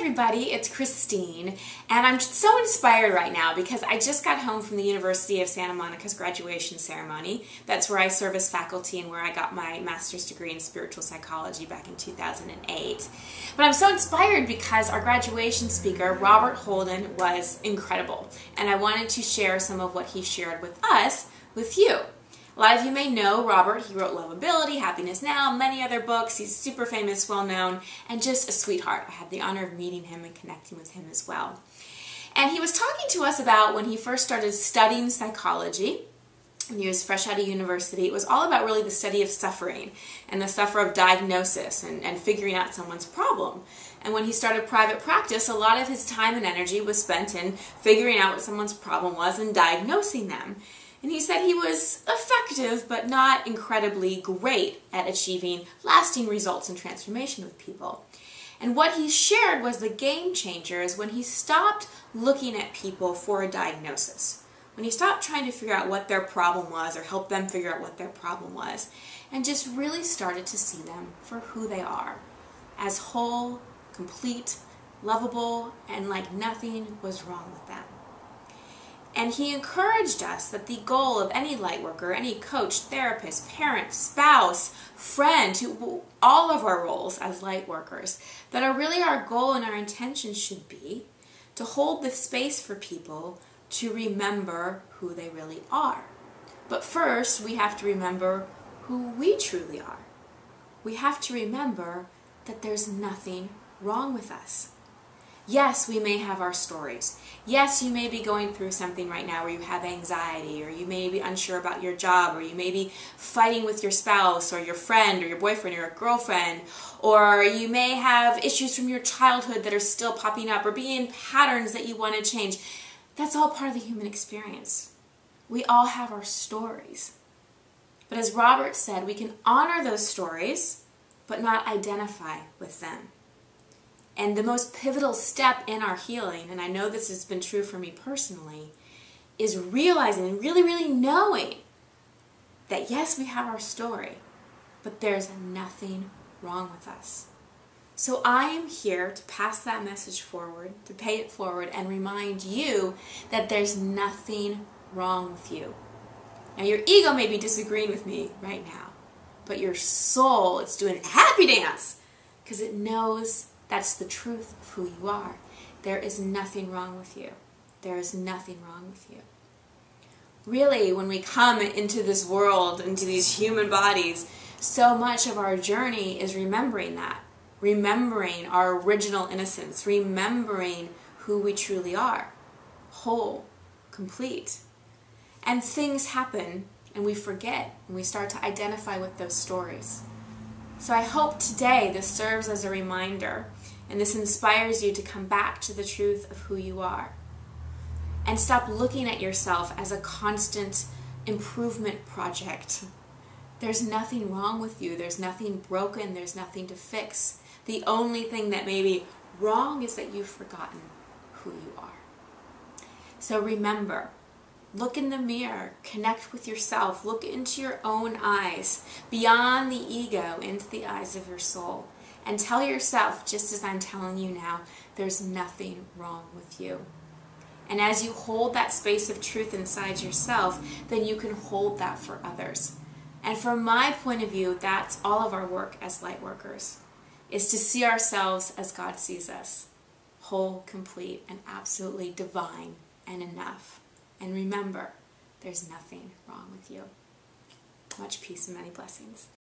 everybody, it's Christine, and I'm so inspired right now because I just got home from the University of Santa Monica's graduation ceremony. That's where I serve as faculty and where I got my master's degree in spiritual psychology back in 2008. But I'm so inspired because our graduation speaker, Robert Holden, was incredible, and I wanted to share some of what he shared with us with you. A lot of you may know Robert. He wrote Lovability, Happiness Now, many other books. He's super famous, well-known, and just a sweetheart. I had the honor of meeting him and connecting with him as well. And he was talking to us about when he first started studying psychology, when he was fresh out of university. It was all about really the study of suffering and the suffer of diagnosis and figuring out someone's problem. And when he started private practice, a lot of his time and energy was spent in figuring out what someone's problem was and diagnosing them. And he said he was effective, but not incredibly great at achieving lasting results and transformation with people. And what he shared was the game changer is when he stopped looking at people for a diagnosis. When he stopped trying to figure out what their problem was or help them figure out what their problem was, and just really started to see them for who they are, as whole, complete, lovable, and like nothing was wrong with them. And he encouraged us that the goal of any light worker, any coach, therapist, parent, spouse, friend, all of our roles as light workers, that really our goal and our intention should be to hold the space for people to remember who they really are. But first, we have to remember who we truly are. We have to remember that there's nothing wrong with us. Yes, we may have our stories. Yes, you may be going through something right now where you have anxiety, or you may be unsure about your job, or you may be fighting with your spouse or your friend or your boyfriend or your girlfriend, or you may have issues from your childhood that are still popping up or being patterns that you want to change. That's all part of the human experience. We all have our stories. But as Robert said, we can honor those stories, but not identify with them. And the most pivotal step in our healing, and I know this has been true for me personally, is realizing and really knowing that yes, we have our story, but there's nothing wrong with us. So I am here to pass that message forward, to pay it forward, and remind you that there's nothing wrong with you. Now your ego may be disagreeing with me right now, but your soul is doing a happy dance because it knows that's the truth of who you are. There is nothing wrong with you. There is nothing wrong with you. Really, when we come into this world, into these human bodies, so much of our journey is remembering that. Remembering our original innocence. Remembering who we truly are. Whole. Complete. And things happen and we forget and we start to identify with those stories. So I hope today this serves as a reminder and this inspires you to come back to the truth of who you are. And stop looking at yourself as a constant improvement project. There's nothing wrong with you. There's nothing broken. There's nothing to fix. The only thing that may be wrong is that you've forgotten who you are. So remember, look in the mirror, connect with yourself, look into your own eyes, beyond the ego, into the eyes of your soul, and tell yourself, just as I'm telling you now, there's nothing wrong with you. And as you hold that space of truth inside yourself, then you can hold that for others. And from my point of view, that's all of our work as light workers, is to see ourselves as God sees us, whole, complete, and absolutely divine and enough. And remember, there's nothing wrong with you. Much peace and many blessings.